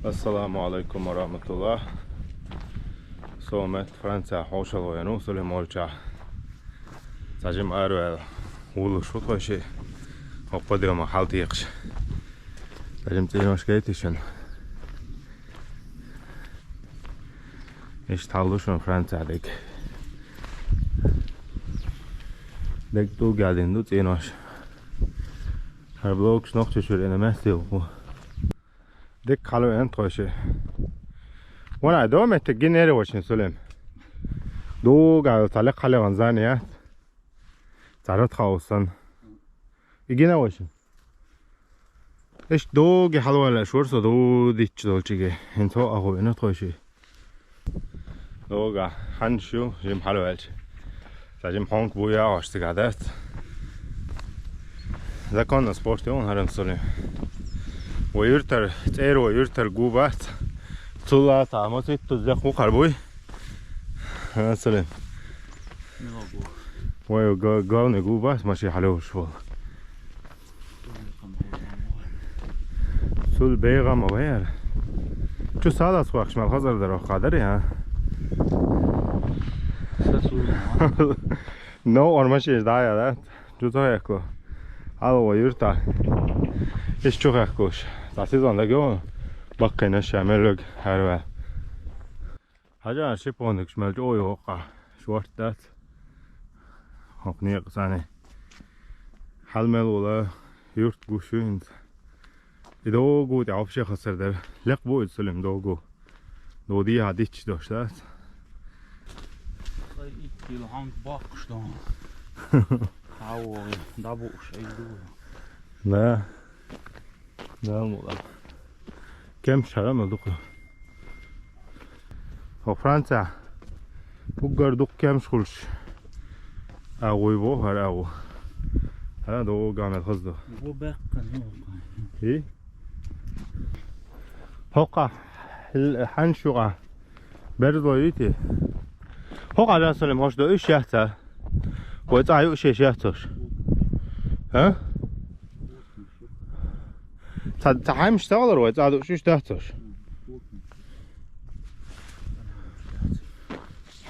Assalamu alaikum wa rahmatullah. Suomet Franța hoşaloja nuusuli molča. Sajim arvel ulu šutoši. Opodilma haltiekš. Sajim tiinoš keitishun. Ish tallushun Franța dik. Dik tu geldin du tiinoš. Her bloks nog tjusur in de mestil. Dik kalu en toshi. وانا دوم تجينيري واشن سلم دو قال طلق خلي غنزانيات تعرض خاوصن يجينا واشن ايش دو جي حلوة لشورسو دو ديتش دولشيجي انتو اهو انا توشي دو قا حنشو جيم حلوة الشي جيم حونك بويا واشتقادات ده كان سبورتيون هرم سلم ويرتر تير ويرتر قوبات طلع طعماتي تزخ مو قربوي مثلا ويو جو نجو بس ماشي حلو شو سول بيغا موير شو ساده سواقش مال خزر در قادری ها نو ارمشي دايا ده جو تو يكو هذا ويرتا ايش شو يكوش تاسيزون دغو باقينا شاملوك هروا حاجة شيبونك شمال جوي وقع شورتات هقنيق ساني حلمل ولا يورت قوشوينت إدوغو تعبشي خسر در لقبو إتسلم دوغو دو دي هاديتش دوشتات كيلو هانك باقش دون هاو دابوش أي دو لا لا مولا كم شغل دوقه هو فرنسا بقدر دوق كم شغلش أقوي بو هر أقو هذا دو قامل خزده هو باقي إيه هقع الحنشوقة برضو يتي هقع لا سلم هاش دو إيش يحتى ويتعيو إيش يحتاش ها تعال مشتغل ويتعادو شو يحتاش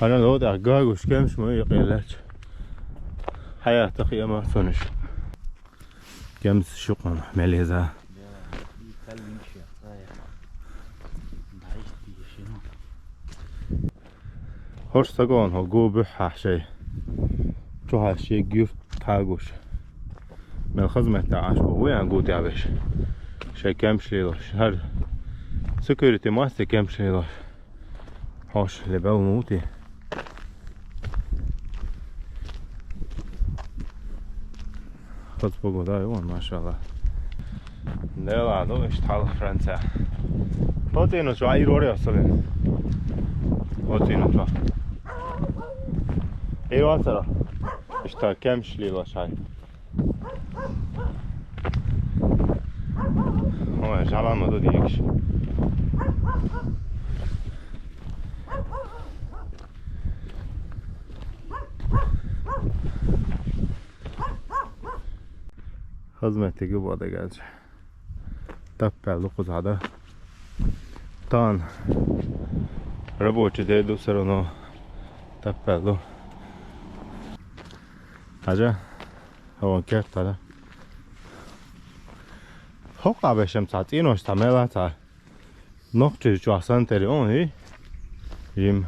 أنا لو ده قاعد كمش ما يقيلش حياتك يا ما فنش كمس شقن مليزة هرش تقون هو جو بحح شيء شو هالشيء جيف تاجوش من الخدمة تعاش وين جو تعبش شيء كمش ليش هر سكيورتي ماستي كمش ليش هاش لباو موتي خذ بقول ده يوم ما شاء الله لا لا إيش تعال فرنسا هاتينو شو عيروري أصلاً هاتينو شو أيوة ترى إيش تا كمش ليلا شاي هو جعلان ما دوديكش خدمتي قبوا دقاج تبع لقز هذا تان ربوش ديدو سرونو تبع له حاجة هو كيف هذا هقع بشم ساعتين وش تعملها تا نقطة جو أحسن تريون هي يم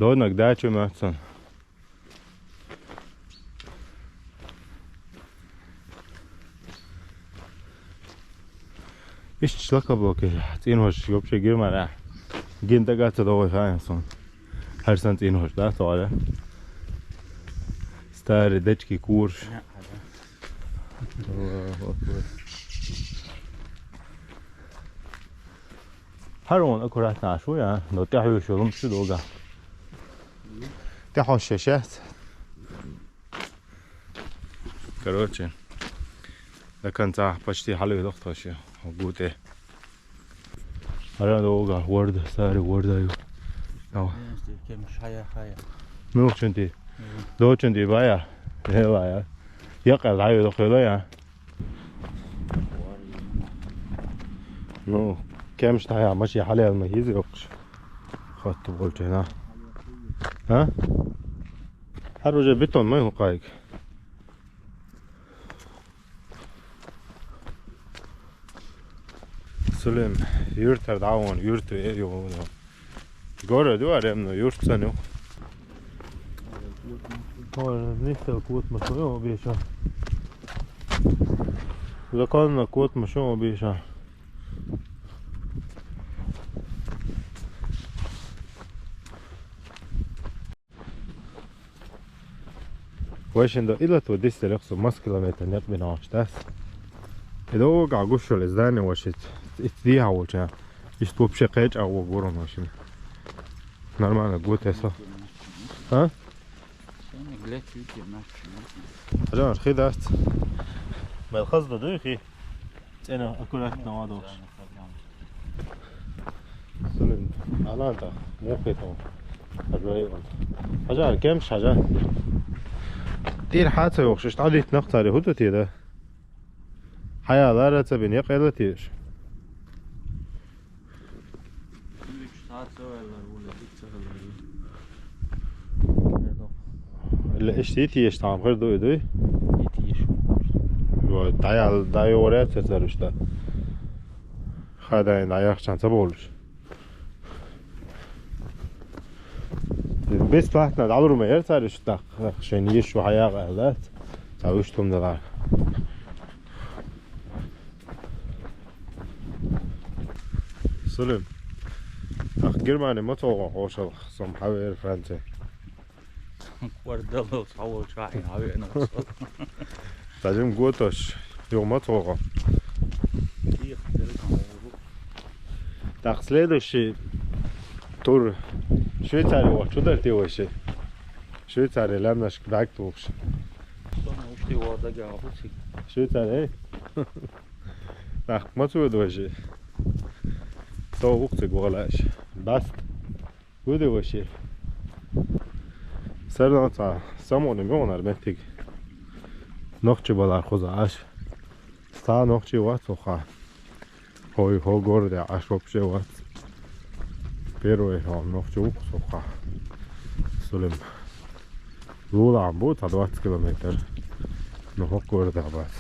دونك دايتشو ماتسون إيش تشلك بوكي تين وش يوبش غير مرة جين تقعد تدور خاين صون هر سنة تين وش ده طالع ستار دتشكي كورش هرون أكورات ناشويا لو تحوي شغلهم شو دوجا تحوي الشاشات كروتشين لكن تاع بشتي حلو ضغط شيء وجوده هذا دوجا ورد ساري ورد أيوه أو كمش حيا مو شنتي دو شنتي بايا هلا يا يقل عيو دخيله يا نو كمش تاعي ماشي حاليا المهيز يوقش خط بقولت هنا ها هر وجه بيتون ما هو قايق سلم يورتر دعوان يورتر ايريو Går du är det gjort sen nu? Har lite kort med så och blir så. Då kan man kort med så och blir så. واش عنده إلا توديست لقصو مسكلة متنيت من عشتاس إذا هو قاعد الإزداني واش تديها وجه يستوب شقيج أو قرن واش نورمال قوت هسه ها؟ حجار خذت ما الخزدة دوخي أنا أكلت نوادوش سلم على أنت مو خيطان حجار كمش حجار دير حادثة يوخشش تعالي تنقطاري هدو تيدا حياة لا رتبين يقيلة تيش اللي اشتيتي يشتعم غير دوي دوي داي ورات تترشتا خادين دايخ شان تبولش بس فاحنا دعورو ما يرتارش داق شين يشو حياة غالات تاوشتم دغار سلم اخ جرماني ما توقع خوشل خصم حوير فرنسي وردلو صعود شاحن هاوي انا تاجم قوتش يوم ما توقع تاقسليدو شي تور شويتاري وشو درتي وشي شويتاري لمنش كداك توقش وشتي وادا جابوسي شويتاري تاق ما تود وشي تو وقت قولاش بس ودي وشي سرناتا سامون میونر متیگ نخچه بالار خوزاش ستا نخچه وات وخا هوی هو گرده اشرب شه وات پیروی هم نخچه وخا سلم لولا عم بود 20 کیلومتر نخو گرده بس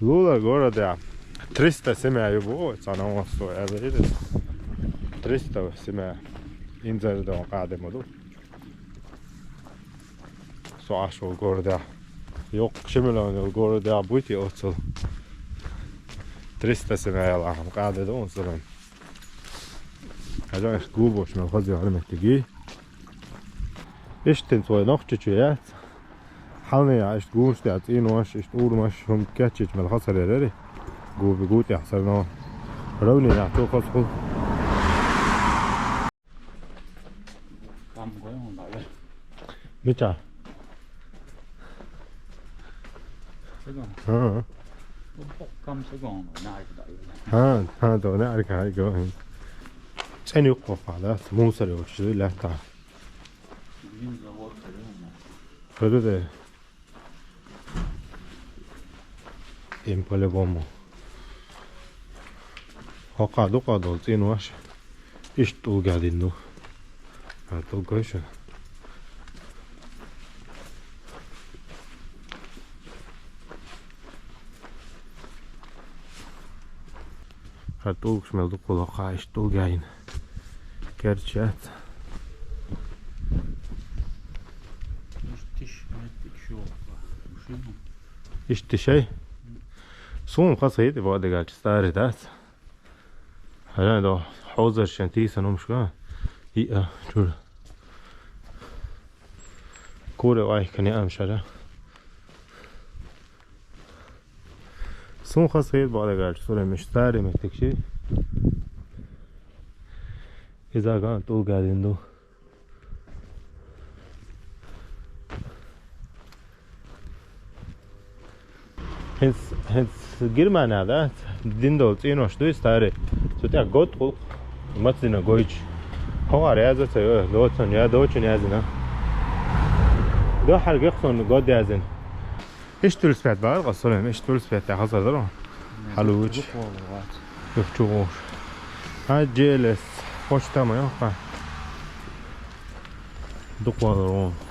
لولا گرده 300 سمع يبو انا وصلوا هذا 300 سمع ينزل ده قاعده مدو سواش والجوردا يوق شملون الجوردا بوتي اوصل 300 سمع يلا هم قاعده ده وصلن هذا ايش جوبوش من الخزي على محتاجيه ايش تنسوي نقطه حالني عايش جوش تعطين واش ايش تقول مش هم كاتش من الخسر يا ريري جو بيقول يحصلنا روني نعطوه خصخو كم قوي بعد متى ها كم سكون نعرف ها ده نعرف هاي جوهن ثاني يوقف على موسر وشي لا تاع فده امبولبومو قاعدو قاعدين واش ايش تو قاعدين نو هاتو كويس هاتو شمال دو كل قاعش تو قاعدين كرشات ايش تشي سون خاصه يدي بعد قال ستاري دات هلا ده حوزر شنتي سنو مش كان هي شو كوره واي كان يامش هذا سون خاصه يدي بعد قال سوري مش ستاري متكشي اذا كان طول قاعدين دو هنس جرمان هذا ديندول تينو شدو ستاري سوتيا غوت خو ماتزينا غويش هو عريازة تيوه دوتون يا دوتون يازنا دو حلقة خصون غود يازن ايش تولس فيات بار قصولهم ايش تولس فيات يا حصر درو حلوش Yok çok hoş. Ha GLS. Hoş tamam yok ha. Dokładnie.